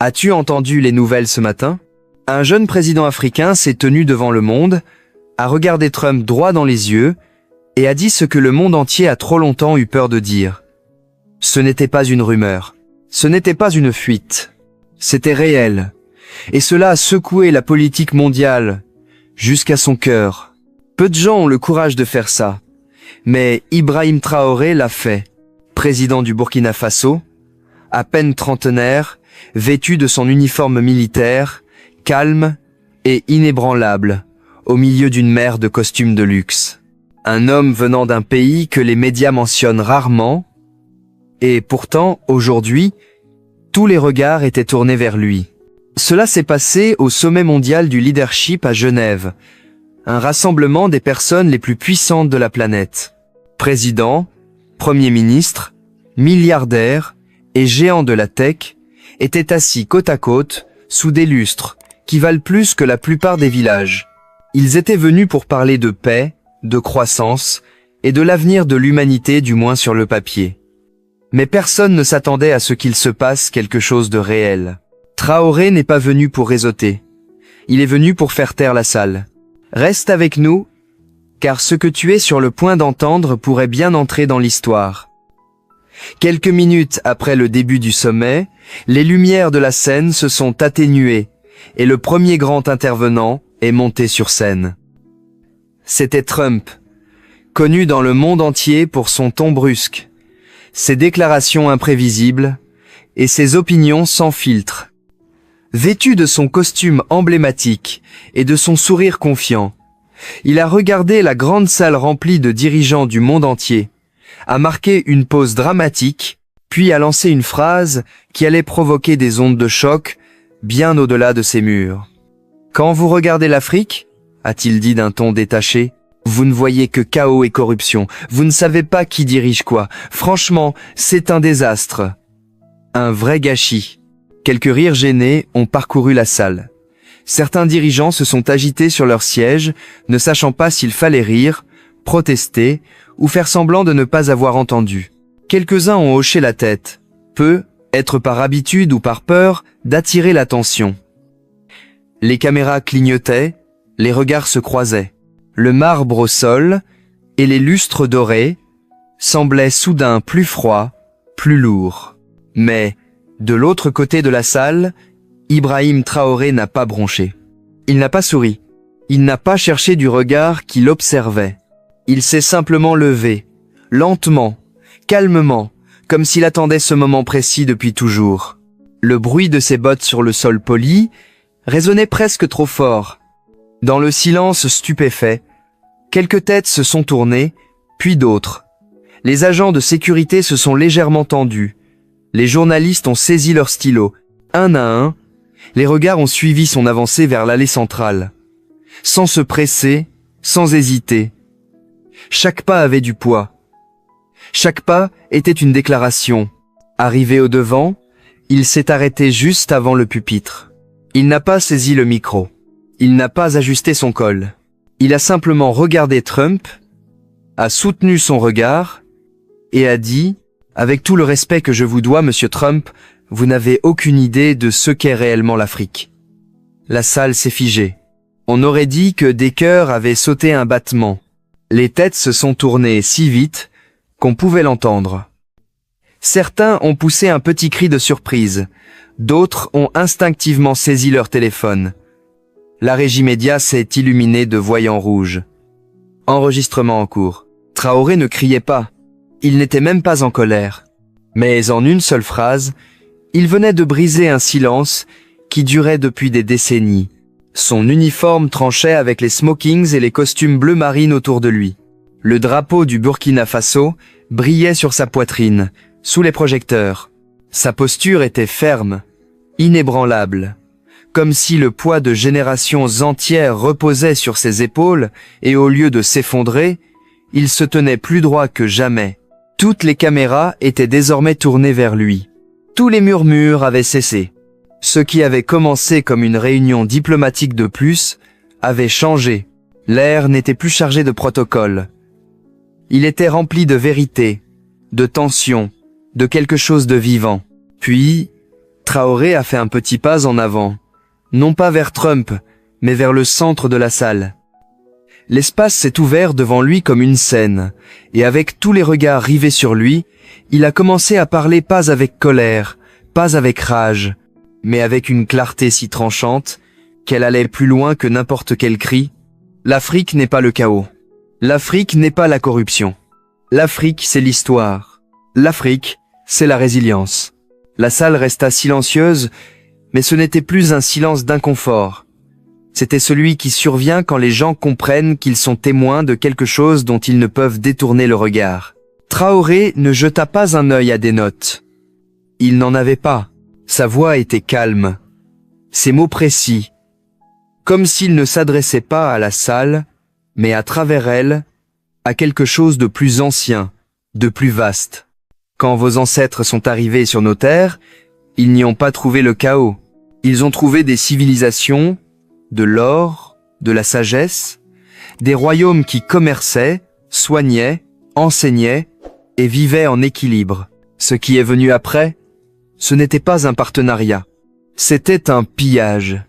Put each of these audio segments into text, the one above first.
As-tu entendu les nouvelles ce matin? Un jeune président africain s'est tenu devant le monde, a regardé Trump droit dans les yeux et a dit ce que le monde entier a trop longtemps eu peur de dire. Ce n'était pas une rumeur, ce n'était pas une fuite, c'était réel. Et cela a secoué la politique mondiale jusqu'à son cœur. Peu de gens ont le courage de faire ça, mais Ibrahim Traoré l'a fait. Président du Burkina Faso, à peine trentenaire, vêtu de son uniforme militaire, calme et inébranlable, au milieu d'une mer de costumes de luxe. Un homme venant d'un pays que les médias mentionnent rarement, et pourtant, aujourd'hui, tous les regards étaient tournés vers lui. Cela s'est passé au sommet mondial du leadership à Genève, un rassemblement des personnes les plus puissantes de la planète. Présidents, premiers ministres, milliardaires et géants de la tech étaient assis côte à côte sous des lustres qui valent plus que la plupart des villages. Ils étaient venus pour parler de paix, de croissance et de l'avenir de l'humanité, du moins sur le papier. Mais personne ne s'attendait à ce qu'il se passe quelque chose de réel. Traoré n'est pas venu pour réseauter. Il est venu pour faire taire la salle. Reste avec nous, car ce que tu es sur le point d'entendre pourrait bien entrer dans l'histoire. Quelques minutes après le début du sommet, les lumières de la scène se sont atténuées et le premier grand intervenant est monté sur scène. C'était Trump, connu dans le monde entier pour son ton brusque, ses déclarations imprévisibles et ses opinions sans filtre. Vêtu de son costume emblématique et de son sourire confiant, il a regardé la grande salle remplie de dirigeants du monde entier, a marqué une pause dramatique, puis a lancé une phrase qui allait provoquer des ondes de choc bien au-delà de ces murs. « Quand vous regardez l'Afrique, a-t-il dit d'un ton détaché, vous ne voyez que chaos et corruption, vous ne savez pas qui dirige quoi. Franchement, c'est un désastre. Un vrai gâchis. » Quelques rires gênés ont parcouru la salle. Certains dirigeants se sont agités sur leur siège, ne sachant pas s'il fallait rire, protester ou faire semblant de ne pas avoir entendu. Quelques-uns ont hoché la tête, peu, être par habitude ou par peur, d'attirer l'attention. Les caméras clignotaient, les regards se croisaient. Le marbre au sol et les lustres dorés semblaient soudain plus froids, plus lourds. Mais, de l'autre côté de la salle, Ibrahim Traoré n'a pas bronché. Il n'a pas souri. Il n'a pas cherché du regard qui l'observait. Il s'est simplement levé, lentement, calmement, comme s'il attendait ce moment précis depuis toujours. Le bruit de ses bottes sur le sol poli résonnait presque trop fort. Dans le silence stupéfait, quelques têtes se sont tournées, puis d'autres. Les agents de sécurité se sont légèrement tendus. Les journalistes ont saisi leurs stylos, un à un. Les regards ont suivi son avancée vers l'allée centrale. Sans se presser, sans hésiter. Chaque pas avait du poids. Chaque pas était une déclaration. Arrivé au devant, il s'est arrêté juste avant le pupitre. Il n'a pas saisi le micro. Il n'a pas ajusté son col. Il a simplement regardé Trump, a soutenu son regard et a dit « Avec tout le respect que je vous dois, monsieur Trump, vous n'avez aucune idée de ce qu'est réellement l'Afrique. » La salle s'est figée. On aurait dit que des cœurs avaient sauté un battement. Les têtes se sont tournées si vite qu'on pouvait l'entendre. Certains ont poussé un petit cri de surprise. D'autres ont instinctivement saisi leur téléphone. La régie média s'est illuminée de voyants rouges. Enregistrement en cours. Traoré ne criait pas. Il n'était même pas en colère. Mais en une seule phrase, il venait de briser un silence qui durait depuis des décennies. Son uniforme tranchait avec les smokings et les costumes bleu marine autour de lui. Le drapeau du Burkina Faso brillait sur sa poitrine, sous les projecteurs. Sa posture était ferme, inébranlable, comme si le poids de générations entières reposait sur ses épaules et au lieu de s'effondrer, il se tenait plus droit que jamais. Toutes les caméras étaient désormais tournées vers lui. Tous les murmures avaient cessé. Ce qui avait commencé comme une réunion diplomatique de plus avait changé. L'air n'était plus chargé de protocole. Il était rempli de vérité, de tension, de quelque chose de vivant. Puis, Traoré a fait un petit pas en avant. Non pas vers Trump, mais vers le centre de la salle. L'espace s'est ouvert devant lui comme une scène, et avec tous les regards rivés sur lui, il a commencé à parler pas avec colère, pas avec rage, mais avec une clarté si tranchante qu'elle allait plus loin que n'importe quel cri. L'Afrique n'est pas le chaos. L'Afrique n'est pas la corruption. L'Afrique, c'est l'histoire. L'Afrique, c'est la résilience. La salle resta silencieuse, mais ce n'était plus un silence d'inconfort. C'était celui qui survient quand les gens comprennent qu'ils sont témoins de quelque chose dont ils ne peuvent détourner le regard. Traoré ne jeta pas un œil à des notes. Il n'en avait pas. Sa voix était calme. Ses mots précis. Comme s'il ne s'adressait pas à la salle, mais à travers elle, à quelque chose de plus ancien, de plus vaste. Quand vos ancêtres sont arrivés sur nos terres, ils n'y ont pas trouvé le chaos. Ils ont trouvé des civilisations, de l'or, de la sagesse, des royaumes qui commerçaient, soignaient, enseignaient et vivaient en équilibre. Ce qui est venu après, ce n'était pas un partenariat, c'était un pillage.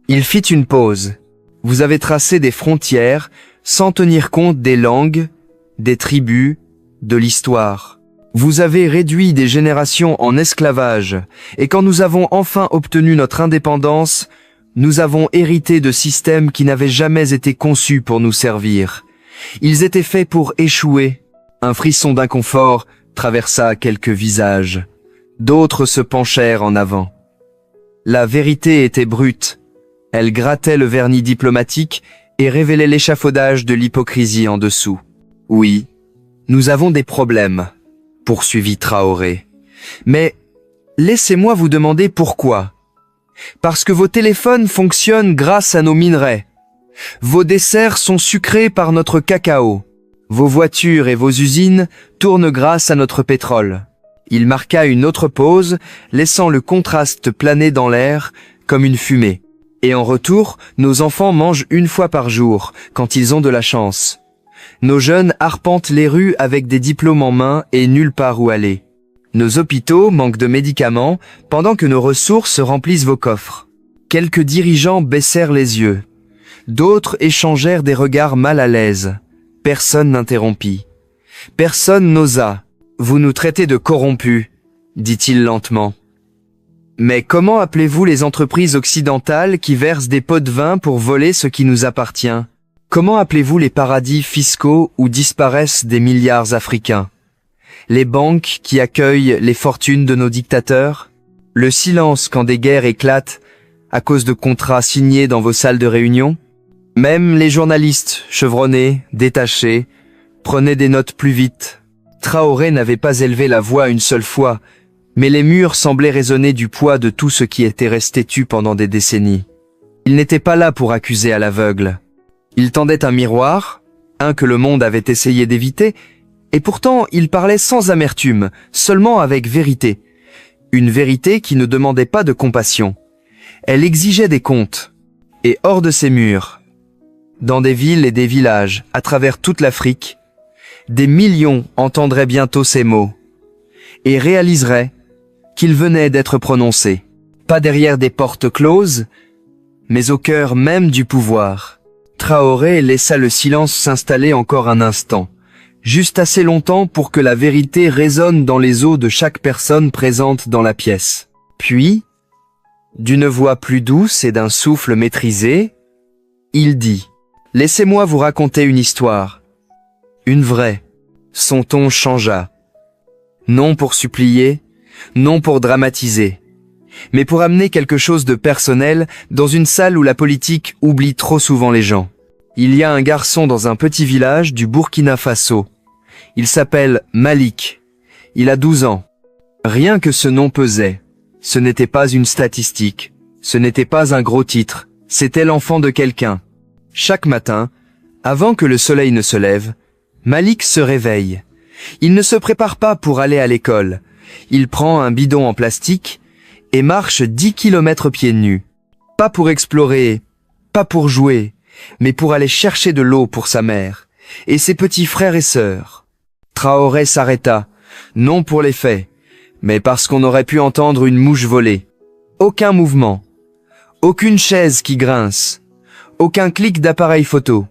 Il fit une pause. Vous avez tracé des frontières sans tenir compte des langues, des tribus, de l'histoire. Vous avez réduit des générations en esclavage, et quand nous avons enfin obtenu notre indépendance, nous avons hérité de systèmes qui n'avaient jamais été conçus pour nous servir. Ils étaient faits pour échouer. Un frisson d'inconfort traversa quelques visages. D'autres se penchèrent en avant. La vérité était brute. Elle grattait le vernis diplomatique et révélait l'échafaudage de l'hypocrisie en dessous. Oui, nous avons des problèmes, poursuivit Traoré. Mais laissez-moi vous demander pourquoi. Parce que vos téléphones fonctionnent grâce à nos minerais. Vos desserts sont sucrés par notre cacao. Vos voitures et vos usines tournent grâce à notre pétrole. Il marqua une autre pause, laissant le contraste planer dans l'air comme une fumée. Et en retour, nos enfants mangent une fois par jour, quand ils ont de la chance. Nos jeunes arpentent les rues avec des diplômes en main et nulle part où aller. Nos hôpitaux manquent de médicaments, pendant que nos ressources remplissent vos coffres. Quelques dirigeants baissèrent les yeux. D'autres échangèrent des regards mal à l'aise. Personne n'interrompit. Personne n'osa. Vous nous traitez de corrompus, dit-il lentement. Mais comment appelez-vous les entreprises occidentales qui versent des pots de vin pour voler ce qui nous appartient? Comment appelez-vous les paradis fiscaux où disparaissent des milliards africains? Les banques qui accueillent les fortunes de nos dictateurs? Le silence quand des guerres éclatent à cause de contrats signés dans vos salles de réunion? Même les journalistes, chevronnés, détachés, prenaient des notes plus vite. Traoré n'avait pas élevé la voix une seule fois, mais les murs semblaient résonner du poids de tout ce qui était resté tu pendant des décennies. Il n'était pas là pour accuser à l'aveugle. Il tendait un miroir, un que le monde avait essayé d'éviter, et pourtant il parlait sans amertume, seulement avec vérité. Une vérité qui ne demandait pas de compassion. Elle exigeait des comptes. Et hors de ces murs, dans des villes et des villages, à travers toute l'Afrique, des millions entendraient bientôt ces mots, et réaliseraient qu'ils venaient d'être prononcés, pas derrière des portes closes, mais au cœur même du pouvoir. Traoré laissa le silence s'installer encore un instant, juste assez longtemps pour que la vérité résonne dans les os de chaque personne présente dans la pièce. Puis, d'une voix plus douce et d'un souffle maîtrisé, il dit « Laissez-moi vous raconter une histoire. Une vraie. » Son ton changea. Non pour supplier, non pour dramatiser, mais pour amener quelque chose de personnel dans une salle où la politique oublie trop souvent les gens. Il y a un garçon dans un petit village du Burkina Faso. Il s'appelle Malik. Il a 12 ans. Rien que ce nom pesait. Ce n'était pas une statistique. Ce n'était pas un gros titre. C'était l'enfant de quelqu'un. Chaque matin, avant que le soleil ne se lève, Malik se réveille. Il ne se prépare pas pour aller à l'école. Il prend un bidon en plastique et marche 10 kilomètres pieds nus. Pas pour explorer, pas pour jouer, mais pour aller chercher de l'eau pour sa mère et ses petits frères et sœurs. Traoré s'arrêta, non pour les faits, mais parce qu'on aurait pu entendre une mouche voler. Aucun mouvement. Aucune chaise qui grince. Aucun clic d'appareil photo.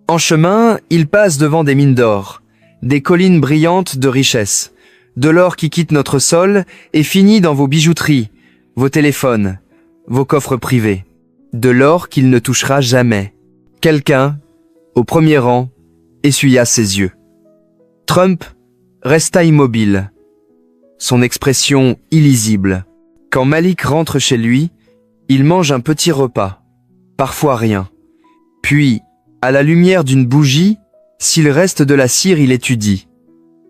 En chemin, il passe devant des mines d'or, des collines brillantes de richesse, de l'or qui quitte notre sol et finit dans vos bijouteries, vos téléphones, vos coffres privés. De l'or qu'il ne touchera jamais. Quelqu'un, au premier rang, essuya ses yeux. Trump resta immobile, son expression illisible. Quand Malik rentre chez lui, il mange un petit repas, parfois rien. Puis, à la lumière d'une bougie, s'il reste de la cire, il étudie.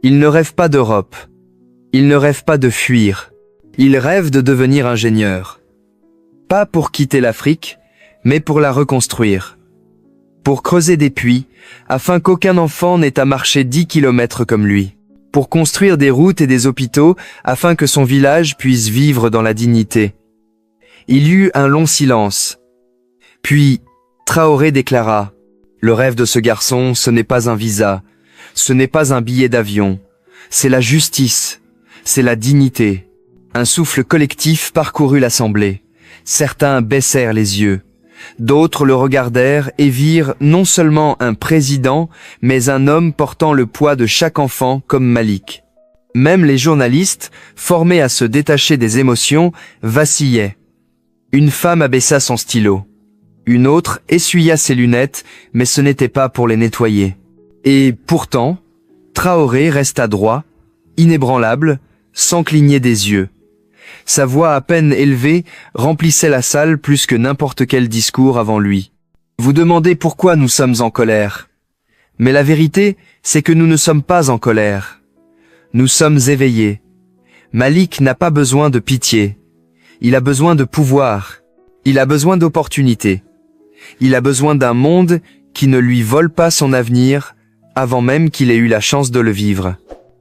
Il ne rêve pas d'Europe. Il ne rêve pas de fuir. Il rêve de devenir ingénieur. Pas pour quitter l'Afrique, mais pour la reconstruire. Pour creuser des puits, afin qu'aucun enfant n'ait à marcher 10 kilomètres comme lui. Pour construire des routes et des hôpitaux, afin que son village puisse vivre dans la dignité. Il y eut un long silence. Puis, Traoré déclara « Le rêve de ce garçon, ce n'est pas un visa, ce n'est pas un billet d'avion, c'est la justice, c'est la dignité. » Un souffle collectif parcourut l'assemblée. Certains baissèrent les yeux. D'autres le regardèrent et virent non seulement un président, mais un homme portant le poids de chaque enfant comme Malik. Même les journalistes, formés à se détacher des émotions, vacillaient. Une femme abaissa son stylo. Une autre essuya ses lunettes, mais ce n'était pas pour les nettoyer. Et pourtant, Traoré resta droit, inébranlable, sans cligner des yeux. Sa voix à peine élevée remplissait la salle plus que n'importe quel discours avant lui. Vous demandez pourquoi nous sommes en colère. Mais la vérité, c'est que nous ne sommes pas en colère. Nous sommes éveillés. Malik n'a pas besoin de pitié. Il a besoin de pouvoir. Il a besoin d'opportunités. Il a besoin d'un monde qui ne lui vole pas son avenir avant même qu'il ait eu la chance de le vivre.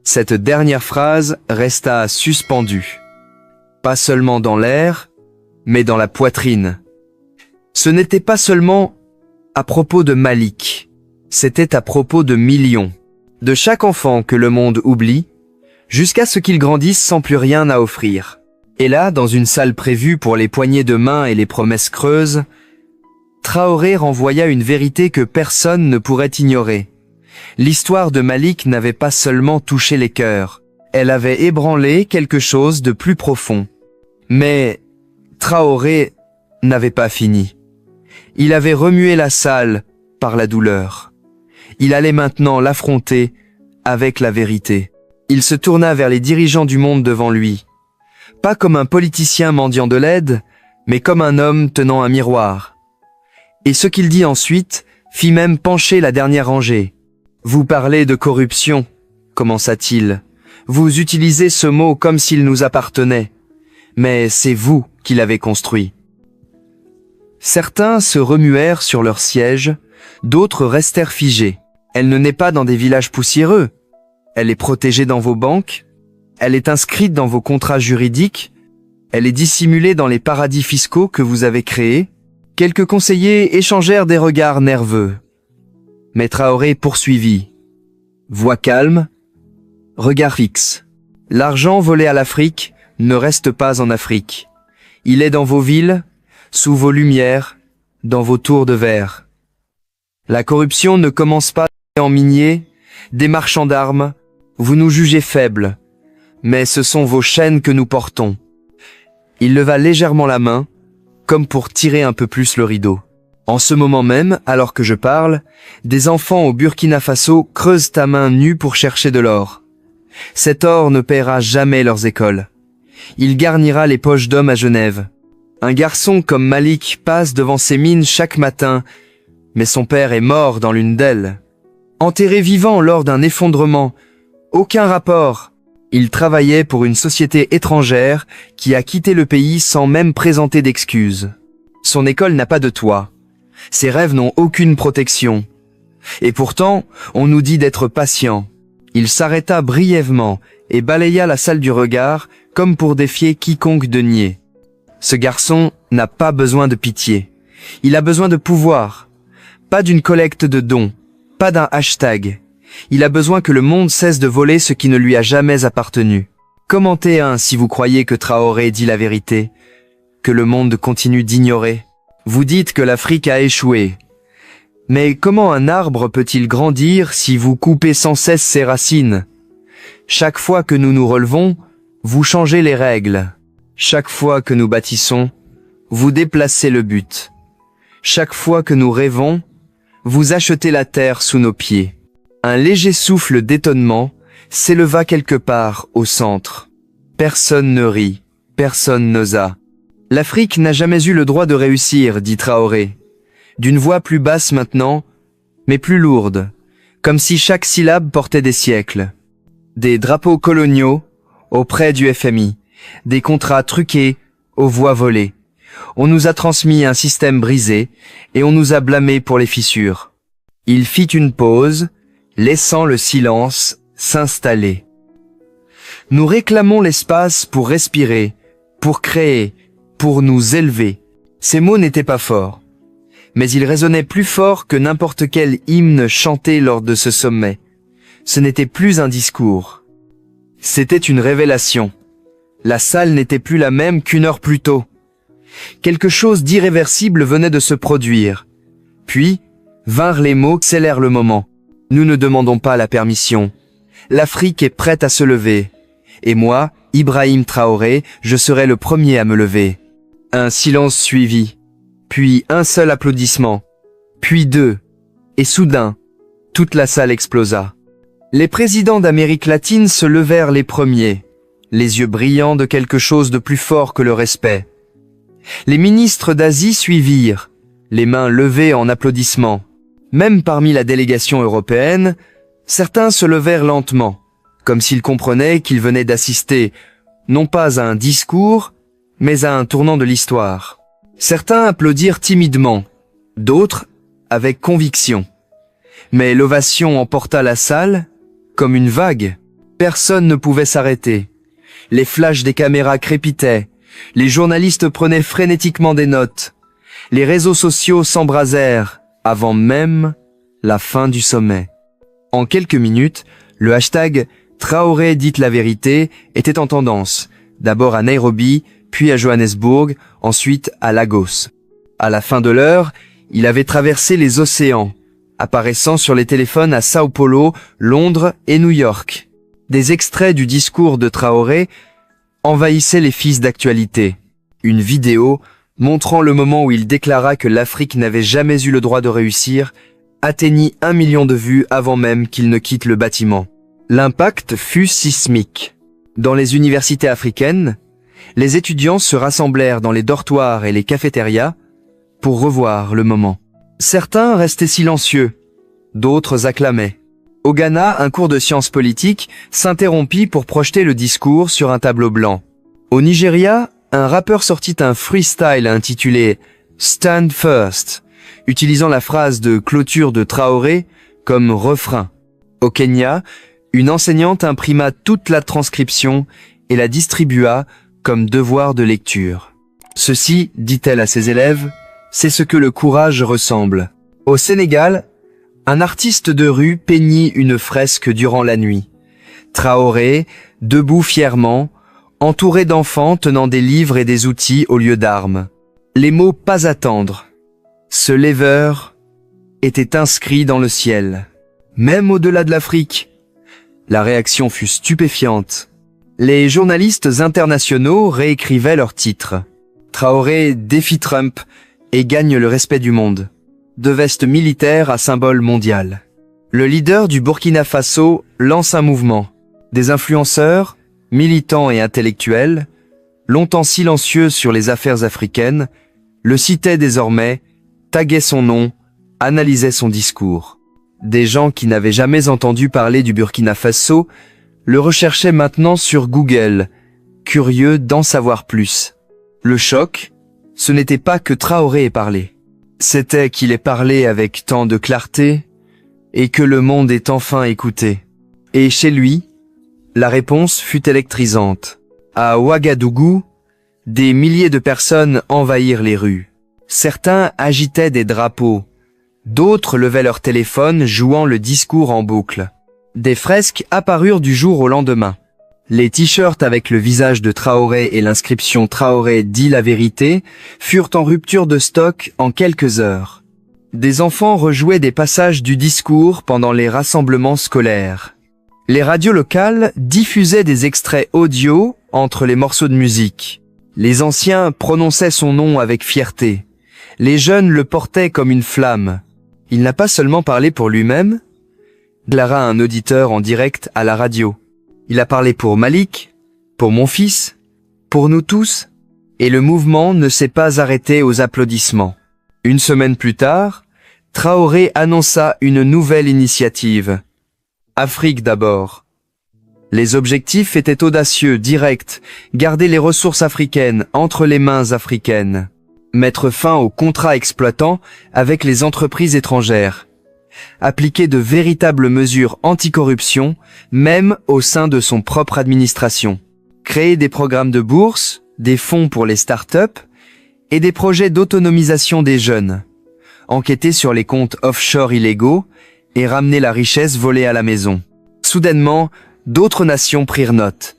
Cette dernière phrase resta suspendue. Pas seulement dans l'air, mais dans la poitrine. Ce n'était pas seulement à propos de Malik, c'était à propos de millions, de chaque enfant que le monde oublie, jusqu'à ce qu'il grandisse sans plus rien à offrir. Et là, dans une salle prévue pour les poignées de main et les promesses creuses, Traoré renvoya une vérité que personne ne pourrait ignorer. L'histoire de Malik n'avait pas seulement touché les cœurs, elle avait ébranlé quelque chose de plus profond. Mais Traoré n'avait pas fini. Il avait remué la salle par la douleur. Il allait maintenant l'affronter avec la vérité. Il se tourna vers les dirigeants du monde devant lui. Pas comme un politicien mendiant de l'aide, mais comme un homme tenant un miroir. Et ce qu'il dit ensuite fit même pencher la dernière rangée. « Vous parlez de corruption », commença-t-il. « Vous utilisez ce mot comme s'il nous appartenait. Mais c'est vous qui l'avez construit. » Certains se remuèrent sur leur siège, d'autres restèrent figés. Elle ne naît pas dans des villages poussiéreux. Elle est protégée dans vos banques. Elle est inscrite dans vos contrats juridiques. Elle est dissimulée dans les paradis fiscaux que vous avez créés. Quelques conseillers échangèrent des regards nerveux. Mais Traoré poursuivit. Voix calme, regard fixe. L'argent volé à l'Afrique ne reste pas en Afrique. Il est dans vos villes, sous vos lumières, dans vos tours de verre. La corruption ne commence pas en miniers, des marchands d'armes. Vous nous jugez faibles, mais ce sont vos chaînes que nous portons. Il leva légèrement la main, comme pour tirer un peu plus le rideau. En ce moment même, alors que je parle, des enfants au Burkina Faso creusent ta main nue pour chercher de l'or. Cet or ne paiera jamais leurs écoles. Il garnira les poches d'hommes à Genève. Un garçon comme Malik passe devant ces mines chaque matin, mais son père est mort dans l'une d'elles. Enterré vivant lors d'un effondrement. Aucun rapport. Il travaillait pour une société étrangère qui a quitté le pays sans même présenter d'excuses. Son école n'a pas de toit. Ses rêves n'ont aucune protection. Et pourtant, on nous dit d'être patient. Il s'arrêta brièvement et balaya la salle du regard comme pour défier quiconque de nier. Ce garçon n'a pas besoin de pitié. Il a besoin de pouvoir. Pas d'une collecte de dons. Pas d'un hashtag. Il a besoin que le monde cesse de voler ce qui ne lui a jamais appartenu. Commentez si vous croyez que Traoré dit la vérité. que le monde continue d'ignorer. Vous dites que l'Afrique a échoué. Mais comment un arbre peut-il grandir si vous coupez sans cesse ses racines? Chaque fois que nous nous relevons, vous changez les règles. Chaque fois que nous bâtissons, vous déplacez le but. Chaque fois que nous rêvons, vous achetez la terre sous nos pieds. Un léger souffle d'étonnement s'éleva quelque part au centre. Personne ne rit, personne n'osa. L'Afrique n'a jamais eu le droit de réussir, dit Traoré. D'une voix plus basse maintenant, mais plus lourde, comme si chaque syllabe portait des siècles. Des drapeaux coloniaux auprès du FMI, des contrats truqués aux voix volées. On nous a transmis un système brisé et on nous a blâmés pour les fissures. Il fit une pause, laissant le silence s'installer. Nous réclamons l'espace pour respirer, pour créer, pour nous élever. Ces mots n'étaient pas forts, mais ils résonnaient plus fort que n'importe quel hymne chanté lors de ce sommet. Ce n'était plus un discours. C'était une révélation. La salle n'était plus la même qu'une heure plus tôt. Quelque chose d'irréversible venait de se produire. Puis, vinrent les mots, accélère le moment. Nous ne demandons pas la permission. L'Afrique est prête à se lever. Et moi, Ibrahim Traoré, je serai le premier à me lever. Un silence suivit. Puis un seul applaudissement. Puis deux. Et soudain, toute la salle explosa. Les présidents d'Amérique latine se levèrent les premiers, les yeux brillants de quelque chose de plus fort que le respect. Les ministres d'Asie suivirent, les mains levées en applaudissements. Même parmi la délégation européenne, certains se levèrent lentement, comme s'ils comprenaient qu'ils venaient d'assister, non pas à un discours, mais à un tournant de l'histoire. Certains applaudirent timidement, d'autres avec conviction. Mais l'ovation emporta la salle comme une vague. Personne ne pouvait s'arrêter. Les flashs des caméras crépitaient, les journalistes prenaient frénétiquement des notes, les réseaux sociaux s'embrasèrent avant même la fin du sommet. En quelques minutes, le hashtag Traoré dit la vérité était en tendance, d'abord à Nairobi, puis à Johannesburg, ensuite à Lagos. À la fin de l'heure, il avait traversé les océans, apparaissant sur les téléphones à Sao Paulo, Londres et New York. Des extraits du discours de Traoré envahissaient les fils d'actualité. Une vidéo montrant le moment où il déclara que l'Afrique n'avait jamais eu le droit de réussir atteignit 1 million de vues avant même qu'il ne quitte le bâtiment. L'impact fut sismique. Dans les universités africaines, les étudiants se rassemblèrent dans les dortoirs et les cafétérias pour revoir le moment. Certains restaient silencieux, d'autres acclamaient. Au Ghana, un cours de sciences politiques s'interrompit pour projeter le discours sur un tableau blanc. Au Nigeria, un rappeur sortit un freestyle intitulé « Stand First », utilisant la phrase de clôture de Traoré comme refrain. Au Kenya, une enseignante imprima toute la transcription et la distribua comme devoir de lecture. Ceci, dit-elle à ses élèves, c'est ce que le courage ressemble. Au Sénégal, un artiste de rue peignit une fresque durant la nuit. Traoré, debout fièrement, entouré d'enfants tenant des livres et des outils au lieu d'armes. Les mots « pas attendre », ce lever, étaient inscrits dans le ciel. Même au-delà de l'Afrique, la réaction fut stupéfiante. Les journalistes internationaux réécrivaient leurs titres. Traoré défie Trump et gagne le respect du monde. De veste militaire à symbole mondial. Le leader du Burkina Faso lance un mouvement. Des influenceurs, militants et intellectuels, longtemps silencieux sur les affaires africaines, le citaient désormais, taguaient son nom, analysaient son discours. Des gens qui n'avaient jamais entendu parler du Burkina Faso le recherchaient maintenant sur Google, curieux d'en savoir plus. Le choc, ce n'était pas que Traoré ait parlé. C'était qu'il ait parlé avec tant de clarté et que le monde ait enfin écouté. Et chez lui, la réponse fut électrisante. À Ouagadougou, des milliers de personnes envahirent les rues. Certains agitaient des drapeaux, d'autres levaient leur téléphone jouant le discours en boucle. Des fresques apparurent du jour au lendemain. Les t-shirts avec le visage de Traoré et l'inscription Traoré dit la vérité furent en rupture de stock en quelques heures. Des enfants rejouaient des passages du discours pendant les rassemblements scolaires. Les radios locales diffusaient des extraits audio entre les morceaux de musique. Les anciens prononçaient son nom avec fierté. Les jeunes le portaient comme une flamme. Il n'a pas seulement parlé pour lui-même, déclara un auditeur en direct à la radio. Il a parlé pour Malik, pour mon fils, pour nous tous, et le mouvement ne s'est pas arrêté aux applaudissements. Une semaine plus tard, Traoré annonça une nouvelle initiative. Afrique d'abord. Les objectifs étaient audacieux, directs, garder les ressources africaines entre les mains africaines, mettre fin aux contrats exploitants avec les entreprises étrangères, appliquer de véritables mesures anticorruption, même au sein de son propre administration, créer des programmes de bourse, des fonds pour les start-up et des projets d'autonomisation des jeunes, enquêter sur les comptes offshore illégaux et ramener la richesse volée à la maison. Soudainement, d'autres nations prirent note.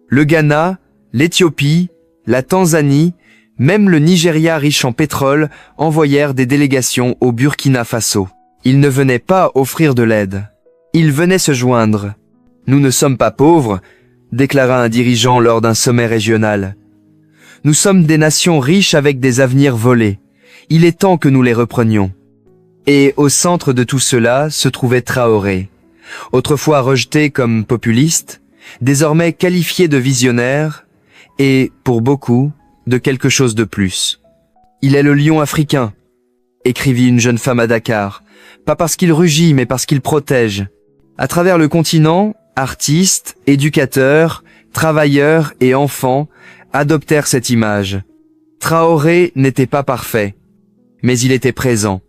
Le Ghana, l'Éthiopie, la Tanzanie, même le Nigeria riche en pétrole envoyèrent des délégations au Burkina Faso. Ils ne venaient pas offrir de l'aide. Ils venaient se joindre. Nous ne sommes pas pauvres, déclara un dirigeant lors d'un sommet régional. Nous sommes des nations riches avec des avenirs volés. Il est temps que nous les reprenions. Et au centre de tout cela se trouvait Traoré, autrefois rejeté comme populiste, désormais qualifié de visionnaire, et, pour beaucoup, de quelque chose de plus. Il est le lion africain, écrivit une jeune femme à Dakar, pas parce qu'il rugit, mais parce qu'il protège. À travers le continent, artistes, éducateurs, travailleurs et enfants adoptèrent cette image. Traoré n'était pas parfait, mais il était présent.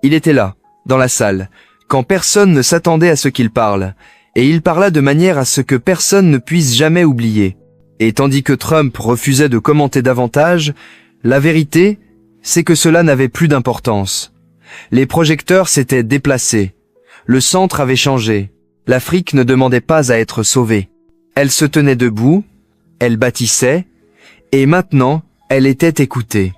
Il était là, dans la salle, quand personne ne s'attendait à ce qu'il parle, et il parla de manière à ce que personne ne puisse jamais oublier. Et tandis que Trump refusait de commenter davantage, la vérité, c'est que cela n'avait plus d'importance. Les projecteurs s'étaient déplacés. Le centre avait changé. L'Afrique ne demandait pas à être sauvée. Elle se tenait debout, elle bâtissait, et maintenant, elle était écoutée.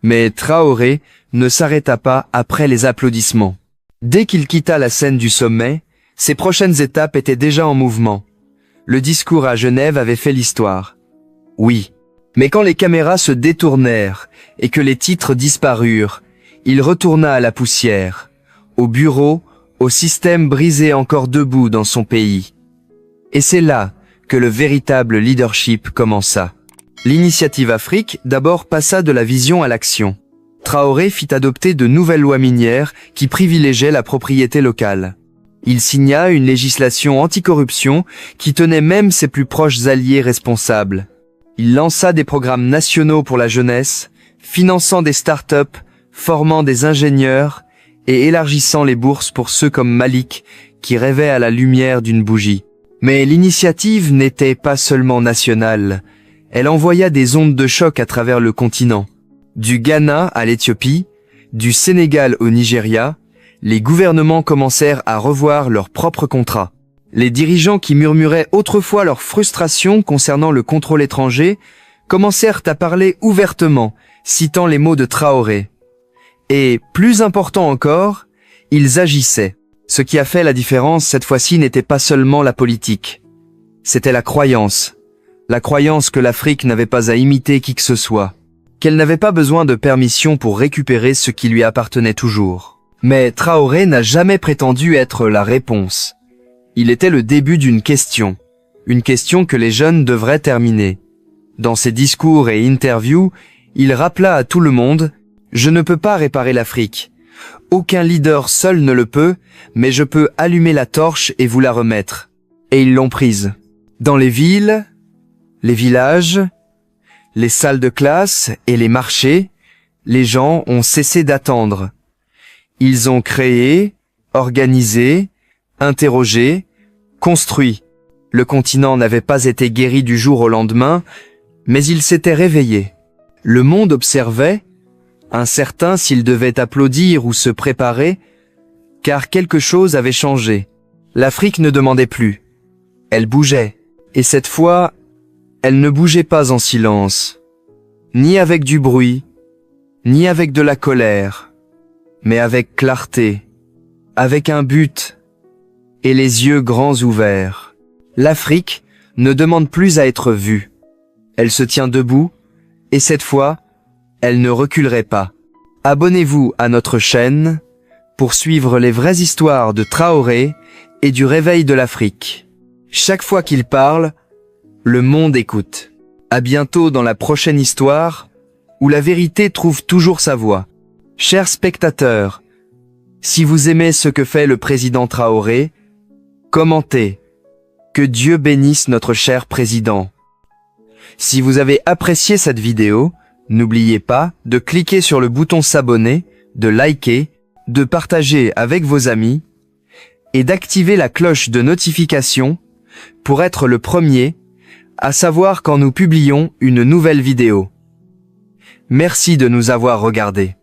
Mais Traoré ne s'arrêta pas après les applaudissements. Dès qu'il quitta la scène du sommet, ses prochaines étapes étaient déjà en mouvement. Le discours à Genève avait fait l'histoire. Oui. Mais quand les caméras se détournèrent et que les titres disparurent, il retourna à la poussière, au bureau, au système brisé encore debout dans son pays. Et c'est là que le véritable leadership commença. L'initiative Afrique d'abord passa de la vision à l'action. Traoré fit adopter de nouvelles lois minières qui privilégiaient la propriété locale. Il signa une législation anticorruption qui tenait même ses plus proches alliés responsables. Il lança des programmes nationaux pour la jeunesse, finançant des start-up, formant des ingénieurs et élargissant les bourses pour ceux comme Malik qui rêvaient à la lumière d'une bougie. Mais l'initiative n'était pas seulement nationale, elle envoya des ondes de choc à travers le continent. Du Ghana à l'Éthiopie, du Sénégal au Nigeria, les gouvernements commencèrent à revoir leurs propres contrats. Les dirigeants qui murmuraient autrefois leur frustration concernant le contrôle étranger commencèrent à parler ouvertement, citant les mots de Traoré. Et, plus important encore, ils agissaient. Ce qui a fait la différence cette fois-ci n'était pas seulement la politique. C'était la croyance. La croyance que l'Afrique n'avait pas à imiter qui que ce soit. Qu'elle n'avait pas besoin de permission pour récupérer ce qui lui appartenait toujours. Mais Traoré n'a jamais prétendu être la réponse. Il était le début d'une question. Une question que les jeunes devraient terminer. Dans ses discours et interviews, il rappela à tout le monde « Je ne peux pas réparer l'Afrique. Aucun leader seul ne le peut, mais je peux allumer la torche et vous la remettre. » Et ils l'ont prise. Dans les villes, les villages, les salles de classe et les marchés, les gens ont cessé d'attendre. Ils ont créé, organisé, interrogé, construit. Le continent n'avait pas été guéri du jour au lendemain, mais il s'était réveillé. Le monde observait, incertain s'il devait applaudir ou se préparer, car quelque chose avait changé. L'Afrique ne demandait plus. Elle bougeait. Et cette fois, elle ne bougeait pas en silence, ni avec du bruit, ni avec de la colère, mais avec clarté, avec un but, et les yeux grands ouverts. L'Afrique ne demande plus à être vue. Elle se tient debout, et cette fois, elle ne reculerait pas. Abonnez-vous à notre chaîne pour suivre les vraies histoires de Traoré et du réveil de l'Afrique. Chaque fois qu'il parle, le monde écoute. À bientôt dans la prochaine histoire, où la vérité trouve toujours sa voix. Chers spectateurs, si vous aimez ce que fait le président Traoré, commentez. Que Dieu bénisse notre cher président. Si vous avez apprécié cette vidéo, n'oubliez pas de cliquer sur le bouton s'abonner, de liker, de partager avec vos amis et d'activer la cloche de notification pour être le premier à savoir quand nous publions une nouvelle vidéo. Merci de nous avoir regardés.